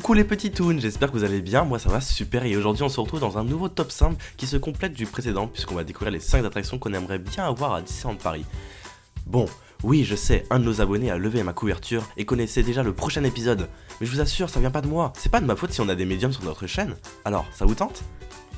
Coucou les petits toons, j'espère que vous allez bien, moi ça va super et aujourd'hui on se retrouve dans un nouveau top 5 qui se complète du précédent puisqu'on va découvrir les 5 attractions qu'on aimerait bien avoir à Disneyland Paris. Bon, oui je sais, un de nos abonnés a levé ma couverture et connaissait déjà le prochain épisode, mais je vous assure ça vient pas de moi, c'est pas de ma faute si on a des médiums sur notre chaîne. Alors, ça vous tente?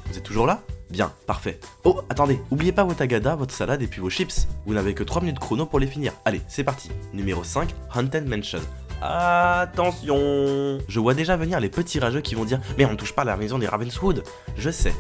Vous êtes toujours là? Bien, parfait. Oh, attendez, oubliez pas votre agada, votre salade et puis vos chips. Vous n'avez que 3 minutes chrono pour les finir. Allez, c'est parti. Numéro 5, Haunted Mansion. Attention! Je vois déjà venir les petits rageux qui vont dire « Mais on ne touche pas à la maison des Ravenswood !» Je sais.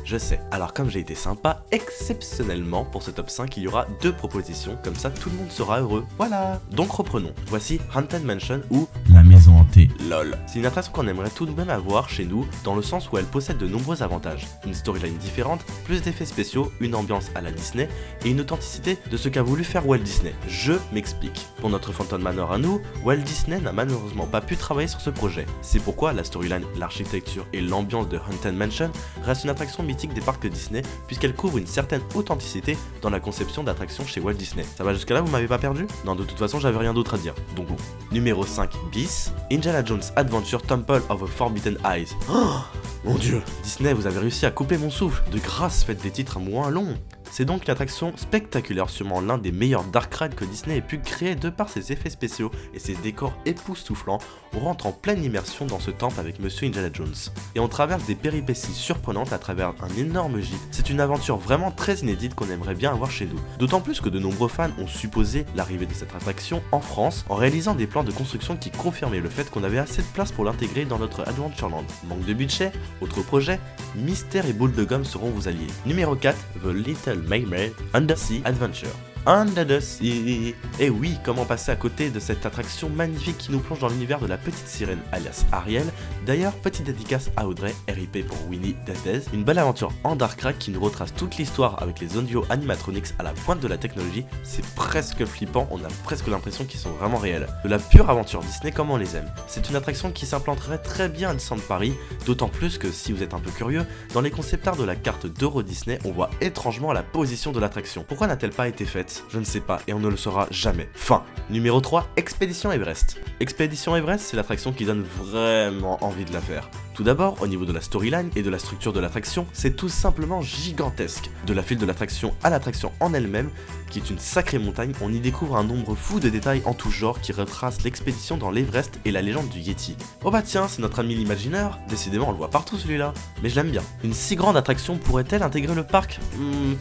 Alors comme j'ai été sympa, exceptionnellement pour ce top 5, il y aura 2 propositions, comme ça tout le monde sera heureux. Voilà! Donc reprenons. Voici Haunted Mansion ou La maison hantée. LOL. C'est une attraction qu'on aimerait tout de même avoir chez nous, dans le sens où elle possède de nombreux avantages. Une storyline différente, plus d'effets spéciaux, une ambiance à la Disney, et une authenticité de ce qu'a voulu faire Walt Disney. Je m'explique. Pour notre Phantom Manor à nous, Walt Disney n'a malheureusement pas pu travailler sur ce projet. C'est pourquoi la storyline, l'architecture et l'ambiance de Haunted Mansion reste une attraction mythique des parcs Disney, puisqu'elle couvre une certaine authenticité dans la conception d'attractions chez Walt Disney. Ça va jusqu'à là, vous m'avez pas perdu? Non, de toute façon, j'avais rien d'autre à dire. Donc bon. Numéro 5 bis, Indiana Jones Adventure Temple of the Forbidden Eyes. Oh mon dieu! Disney, vous avez réussi à couper mon souffle. De grâce, faites des titres moins longs. C'est donc une attraction spectaculaire, sûrement l'un des meilleurs dark rides que Disney ait pu créer de par ses effets spéciaux et ses décors époustouflants. On rentre en pleine immersion dans ce temple avec Monsieur Indiana Jones. Et on traverse des péripéties surprenantes à travers un énorme gîte. C'est une aventure vraiment très inédite qu'on aimerait bien avoir chez nous. D'autant plus que de nombreux fans ont supposé l'arrivée de cette attraction en France en réalisant des plans de construction qui confirmaient le fait qu'on avait assez de place pour l'intégrer dans notre Adventureland. Manque de budget, autre projet, Mystère et Boule de Gomme seront vos alliés. Numéro 4, The Little Mermaid Undersea Adventure. Under the Sea. Et oui, comment passer à côté de cette attraction magnifique qui nous plonge dans l'univers de la petite sirène alias Ariel. D'ailleurs, petite dédicace à Audrey, RIP pour Winnie Dendez. Une belle aventure en dark ride qui nous retrace toute l'histoire avec les audio animatronics à la pointe de la technologie. C'est presque flippant, on a presque l'impression qu'ils sont vraiment réels. De la pure aventure Disney comme on les aime. C'est une attraction qui s'implanterait très bien à Disneyland Paris, d'autant plus que si vous êtes un peu curieux, dans les concept art de la carte d'Euro Disney, on voit étrangement la position de l'attraction. Pourquoi n'a-t-elle pas été faite? Je ne sais pas et on ne le saura jamais. Fin. Numéro 3, Expédition Everest. Expédition Everest, c'est l'attraction qui donne vraiment envie de la faire. Tout d'abord, au niveau de la storyline et de la structure de l'attraction, c'est tout simplement gigantesque. De la file de l'attraction à l'attraction en elle-même, qui est une sacrée montagne, on y découvre un nombre fou de détails en tout genre qui retracent l'expédition dans l'Everest et la légende du Yeti. Oh bah tiens, c'est notre ami l'imaginaire, décidément on le voit partout celui-là, mais je l'aime bien. Une si grande attraction pourrait-elle intégrer le parc?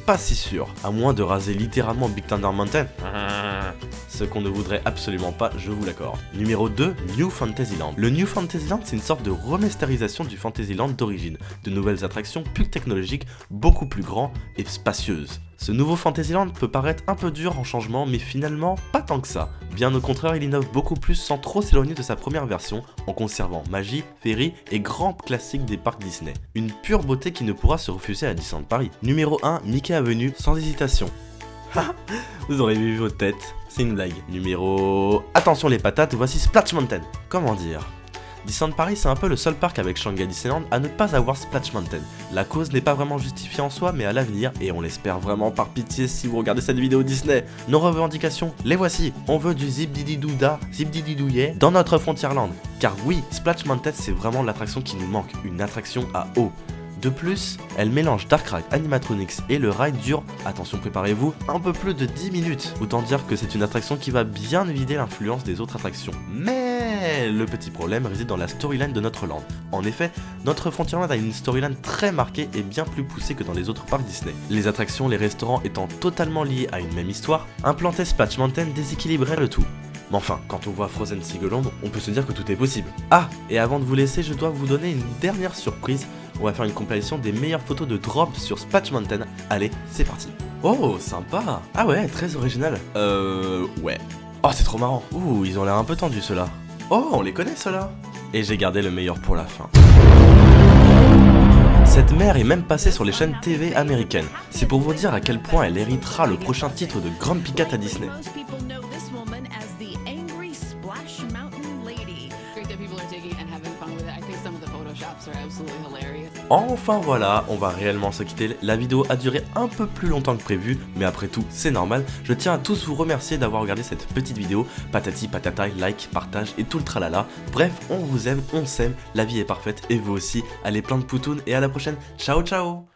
Pas si sûr, à moins de raser littéralement Big Thunder Mountain. Ce qu'on ne voudrait absolument pas, je vous l'accorde. Numéro 2, New Fantasyland. Le New Fantasyland, c'est une sorte de remasterisation du Fantasyland d'origine, de nouvelles attractions plus technologiques, beaucoup plus grands et spacieuses. Ce nouveau Fantasyland peut paraître un peu dur en changement, mais finalement pas tant que ça. Bien au contraire, il innove beaucoup plus sans trop s'éloigner de sa première version, en conservant magie, féerie et grands classiques des parcs Disney. Une pure beauté qui ne pourra se refuser à Disneyland Paris. Numéro 1, Mickey Avenue, sans hésitation. Vous aurez vu vos têtes, c'est une blague. Numéro... Attention les patates, voici Splash Mountain. Comment dire? Disneyland Paris, c'est un peu le seul parc avec Shanghai Disneyland à ne pas avoir Splash Mountain. La cause n'est pas vraiment justifiée en soi, mais à l'avenir, et on l'espère vraiment par pitié si vous regardez cette vidéo Disney. Nos revendications, les voici. On veut du zip-didi-dou-da, zip-didi-dou-yeah dans notre Frontierland. Car oui, Splash Mountain, c'est vraiment l'attraction qui nous manque, une attraction à eau. De plus, elle mélange Dark Ride Animatronics et le ride dure, attention préparez-vous, un peu plus de 10 minutes. Autant dire que c'est une attraction qui va bien éviter l'influence des autres attractions. Mais le petit problème réside dans la storyline de notre land. En effet, notre Frontierland a une storyline très marquée et bien plus poussée que dans les autres parcs Disney. Les attractions, les restaurants étant totalement liés à une même histoire, implanter Splash Mountain déséquilibrerait le tout. Mais enfin, quand on voit Frozen Seagull, on peut se dire que tout est possible. Ah, et avant de vous laisser, je dois vous donner une dernière surprise. On va faire une compilation des meilleures photos de drop sur Splash Mountain. Allez, c'est parti. Oh, sympa. Ah ouais, très original. Ouais. Oh, c'est trop marrant. Ouh, ils ont l'air un peu tendus ceux-là. Oh, on les connaît ceux-là. Et j'ai gardé le meilleur pour la fin. Cette mère est même passée sur les chaînes TV américaines. C'est pour vous dire à quel point elle héritera le prochain titre de Grumpy Cat à Disney. Enfin voilà, on va réellement se quitter. La vidéo a duré un peu plus longtemps que prévu, mais après tout, c'est normal. Je tiens à tous vous remercier d'avoir regardé cette petite vidéo. Patati patata, like, partage et tout le tralala. Bref, on vous aime, on s'aime, la vie est parfaite et vous aussi. Allez, plein de poutounes et à la prochaine. Ciao ciao.